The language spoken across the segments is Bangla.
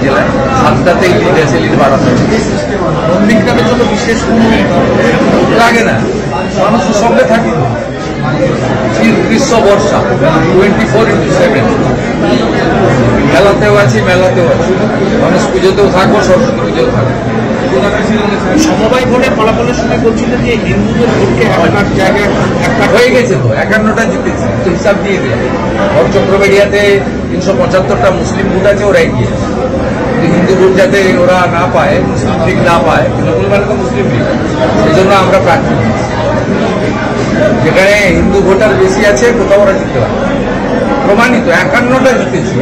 জেলায়, 7টাতেই লিড আছে, লিড বাড়াতে নন্দীগ্রামের জন্য বিশেষ লাগে না, মানুষ সঙ্গে থাকি। গ্রীষ্ম বর্ষা 24/7, খেলাতেও আছি, মেলাতেও আছি, গণেশ পুজোতেও থাকবো, সরস্বতী পুজোতেও থাকবো। সমবায় ভোটের ফলাফলের সময় বলছিলেন যে হিন্দুদের ভোটকে এক জায়গায় হয়ে গেছে, তো 51টা জিতেছে, হিসাব দিয়ে দিলাম। ওর চক্রবেড়িয়াতে 375টা মুসলিম ভোট আছে, ওরাই গিয়েছে। হিন্দু ভোট যাতে ওরা না পায়, মুসলিম লীগ না পায়, তৃণমূল মানে তো মুসলিম লীগ, সেই জন্য আমরা প্রার্থী যেখানে হিন্দু ভোটার বেশি আছে কোথাও ওরা জিততে পারে, প্রমাণিত। 51টা জিতেছি।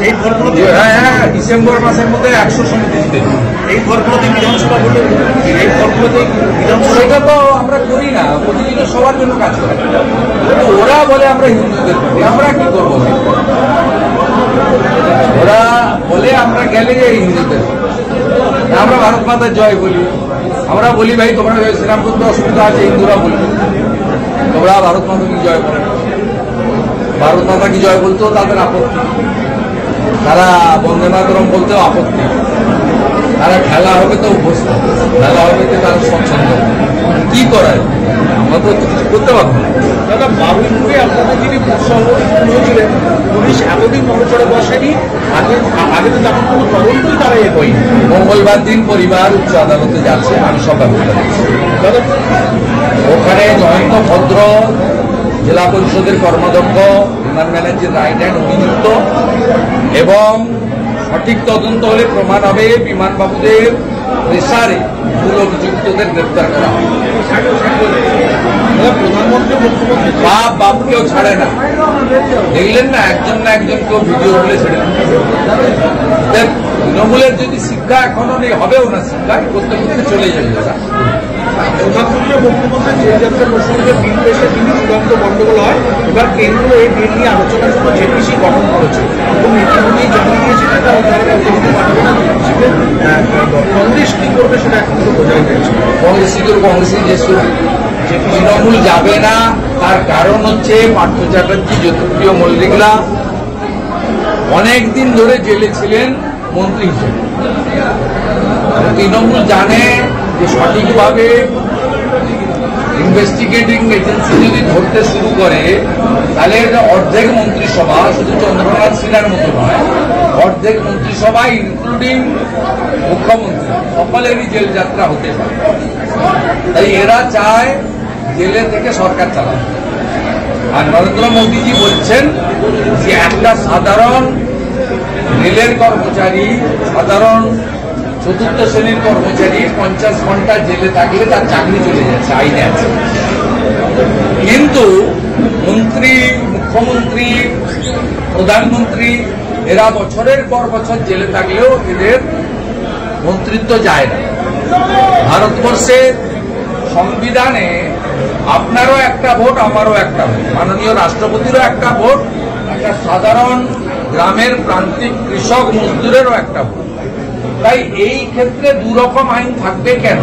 এই ফলপ্রতি ডিসেম্বর মাসের মধ্যে 100 সমিতি জিতেছি। এই ফলপ্রতি বিধানসভা ভোটে এই ফলপ্রতি বিধানসভা সেটা তো আমরা করি না, প্রতিদিন সবার জন্য কাজ করে। ওরা বলে আমরা হিন্দুদের পার্টি, আমরা কি করবো? ওরা বলে আমরা গেলে হিন্দুদের, আমরা ভারত মাতার জয় বলি। আমরা বলি ভাই তোমরা শ্রীরামচন্দ্র অসুবিধা আছে, হিন্দুরা বলি তোমরা ভারত মাতা কি জয় বলো। ভারত মাতা কি জয় বলতেও তাদের আপত্তি, তারা বন্দে মাতরম বলতেও আপত্তি, তারা খেলা হবে তো অভ্যস্ত, খেলা হবে তো তারা স্বচ্ছন্দ। কি করার, আমরা তো কিছু করতে পারবো না। দাদা, বারুইপুরে আপনাদের যিনি সভাপতি হয়েছিলেন, পুলিশ এতদিন নজরে বসেনি, আগে তো তেমন কোনো তদন্তই তারা এ হয়নি। মঙ্গলবার দিন পরিবার উচ্চ আদালতে যাচ্ছে, আমি সকালে দাদা, ওখানে জয়ন্ত ভদ্র জেলা পরিষদের কর্মাধ্যক্ষ বিমান ব্যানার্জির রাইট হ্যান্ড অভিযুক্ত, এবং সঠিক তদন্ত হলে প্রমাণ হবে বিমানবাবুদের প্রেসারে মূল অভিযুক্তদের গ্রেপ্তার করা হবে। প্রধানমন্ত্রী মুখ্যমন্ত্রী বাপকেও ছাড়ে না, দেখলেন না একজন না একজন কেউ ভিডিও তুলে ছেড়ে দেন। তৃণমূলের যদি শিক্ষা এখনো নেই, হবেও না, শিক্ষা করতে করতে চলে যাবে ওরা। প্রধানমন্ত্রী মুখ্যমন্ত্রী যে যাত্রা প্রসঙ্গে বিল পেশে তিনি চূড়ান্ত গণ্ডগোল হয়। এবার কেন্দ্র এই বিল নিয়ে আলোচনার জন্য জেপিসি গঠন করেছে এবং ইতিমধ্যেই জানিয়ে দিয়েছিলেন কংগ্রেস কি করবে সেটা এখন তো বোঝাই যাচ্ছে। কংগ্রেসই যে তৃণমূল যাবে না, তার কারণ হচ্ছে পার্থ চ্যাটার্জি, জ্যোতিপ্রিয় মল্লিকরা অনেকদিন ধরে জেলে ছিলেন মন্ত্রী হিসেবে। তৃণমূল জানে যে সঠিকভাবে ইনভেস্টিগেটিং এজেন্সি যদি ধরতে শুরু করে, তাহলে অর্ধেক মন্ত্রিসভা, শুধু চন্দ্রনাথ সিনহার মতো নয়, অর্ধেক মন্ত্রিসভা ইনক্লুডিং মুখ্যমন্ত্রী সকলেরই জেল যাত্রা হতে পারে। তাই এরা চায় জেলে থেকে সরকার চালাবে। আর নরেন্দ্র মোদীজি বলছেন যে একটা সাধারণ রেলের কর্মচারী, সাধারণ চতুর্থ শ্রেণীর কর্মচারী 50 ঘন্টা জেলে থাকলে তার চাকরি চলে যাচ্ছে, আইনে আছে। কিন্তু মন্ত্রী, মুখ্যমন্ত্রী, প্রধানমন্ত্রী এরা বছরের পর বছর জেলে থাকলেও এদের মন্ত্রিত্ব যায় না। ভারতবর্ষের সংবিধানে আপনারও একটা ভোট, আমারও একটা ভোট, মাননীয় রাষ্ট্রপতিরও একটা ভোট, একটা সাধারণ গ্রামের প্রান্তিক কৃষক মজদুরেরও একটা ভোট। তাই এই ক্ষেত্রে দুরকম আইন থাকবে কেন?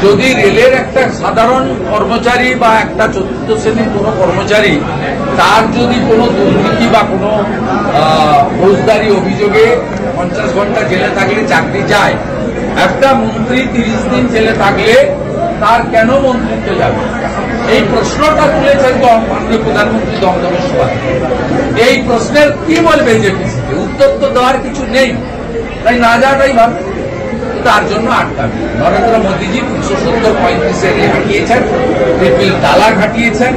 যদি রেলের একটা সাধারণ কর্মচারী বা একটা চতুর্থ শ্রেণীর কোনো কর্মচারী, তার যদি কোনো দুর্নীতি বা কোনো ফৌজদারি অভিযোগে 50 ঘন্টা জেলে থাকলে চাকরি যায়, একটা মন্ত্রী 30 দিন জেলে থাকলে তার কেন মন্ত্রিত্ব যাবে? এই প্রশ্নটা তুলেছেন তো মাননীয় প্রধানমন্ত্রী দমদমের সভায়। এই প্রশ্নের কি বলবে জেপিসিকে? উত্তর তো দেওয়ার কিছু নেই, তাই না যাওয়াটাই ভালো। তার জন্য আটকাবে। নরেন্দ্র মোদীজি 370-35 হাঁটিয়েছেন, ট্রিপল তালাক হাঁটিয়েছেন,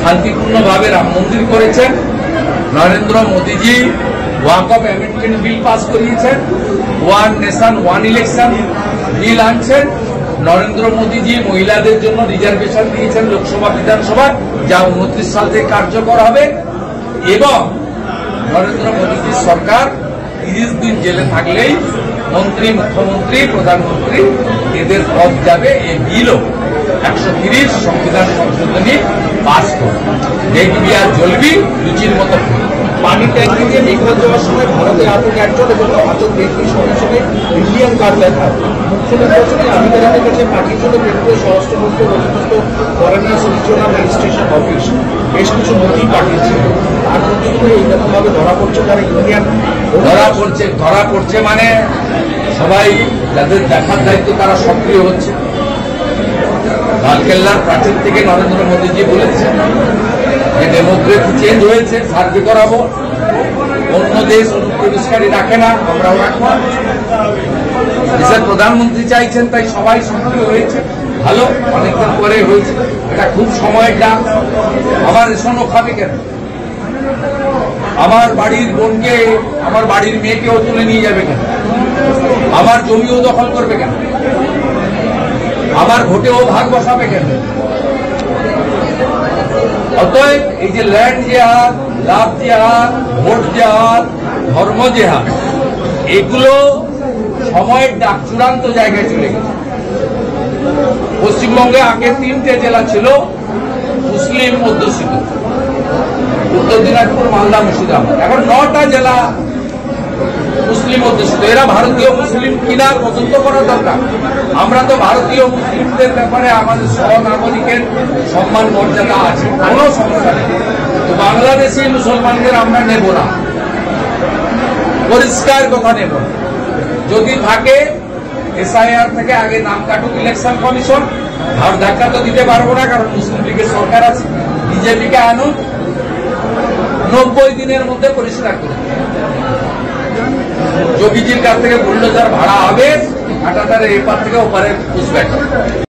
শান্তিপূর্ণভাবে রাম মন্দির করেছেন। নরেন্দ্র মোদীজি ওয়াকফ অ্যামেন্ডমেন্ট বিল পাস করিয়েছেন, one nation one election bill আনছেন। নরেন্দ্র মোদীজি মহিলাদের জন্য রিজার্ভেশন দিয়েছেন লোকসভা বিধানসভা, যা 29 সাল থেকে কার্যকর হবে। এবং নরেন্দ্র মোদীজির সরকার 30 দিন জেলে থাকলেই মন্ত্রী, মুখ্যমন্ত্রী, প্রধানমন্ত্রী এদের পদ যাবে। এই বিলও 130 সংবিধান সংশোধনী পাস করবে। দেখবি আর জ্বলবি লুচির মতো। পানি ট্যাঙ্কি দিয়ে নিখোঁজ যাওয়ার সময় ভারত আটক একজন এবং আটক ব্যক্তির সঙ্গে সঙ্গে ইন্ডিয়ান কার্ড লেখা। মুখ্য নির্বাচনী আধিকারিকের কাছে পার্টির জন্য কেন্দ্রীয় স্বরাষ্ট্রমন্ত্রী অধীনস্থ ফরেনার্স রিজিওনাল রেজিস্ট্রেশন অফিস বেশ কিছু নথি পাঠিয়েছিল। তার নথিগুলো এইরকমভাবে ধরা পড়ছে, তারা ইন্ডিয়ান ধরা পড়ছে মানে সবাই যাদের দেখার দায়িত্ব তারা সক্রিয় হচ্ছে। লালকেল্লার প্রাচীর থেকে নরেন্দ্র মোদীজি বলেছেন যে ডেমোক্রেসি চেঞ্জ হয়েছে, সার্ভে করাবো, অন্য দেশ অনুপ্রবেশকারী রাখে না, আমরাও রাখবো। দেশের প্রধানমন্ত্রী চাইছেন, তাই সবাই সক্রিয় হয়েছে। ভালো, অনেকদিন পরে হয়েছে, এটা খুব সময়ের ডাক। আমার রেশনও খাবে কেন? আমার বাড়ির বোনকে, আমার বাড়ির মেয়েকেও তুলে নিয়ে যাবে কেন? আমার জমিও দখল করবে কেন? আমার ভোটেও ভাগ বসাবে কেন? অতএব এই যে ল্যান্ড জেহাদ, লাভ জেহাদ, ভোট জেহাদ, ধর্ম জেহাদ, এগুলো সময়ের ডাক চূড়ান্ত জায়গায় চলে গেছে। পশ্চিমবঙ্গে আগে 3টে জেলা ছিল মুসলিম অধ্যুষিত, উত্তর দিনাজপুর, মালদা, মুর্শিদাবাদ। এখন 9টা জেলা মুসলিম অধ্যুষিত। এরা ভারতীয় মুসলিম কিনা তদন্ত করা দরকার। আমরা তো ভারতীয় মুসলিমদের ব্যাপারে আমাদের সহনাগরিকের সম্মান মর্যাদা আছে, কোনো সমস্যা নেই। তো বাংলাদেশি মুসলমানদের আমরা নেব না, পরিষ্কার কথা নেব না। যদি থাকে এসআইআর থেকে আগে নাম কাটুক ইলেকশন কমিশন। আর ধাক্কা তো দিতে পারবো না, কারণ মুসলিম লীগের সরকার আছে। বিজেপিকে আনুন, 90 দিনের মধ্যে পরিষ্কার করে যোগীজির কাছ থেকে বুলডোজার ভাড়া হবে, কাঁটাতারের এপার থেকে ওপারে পুষবে।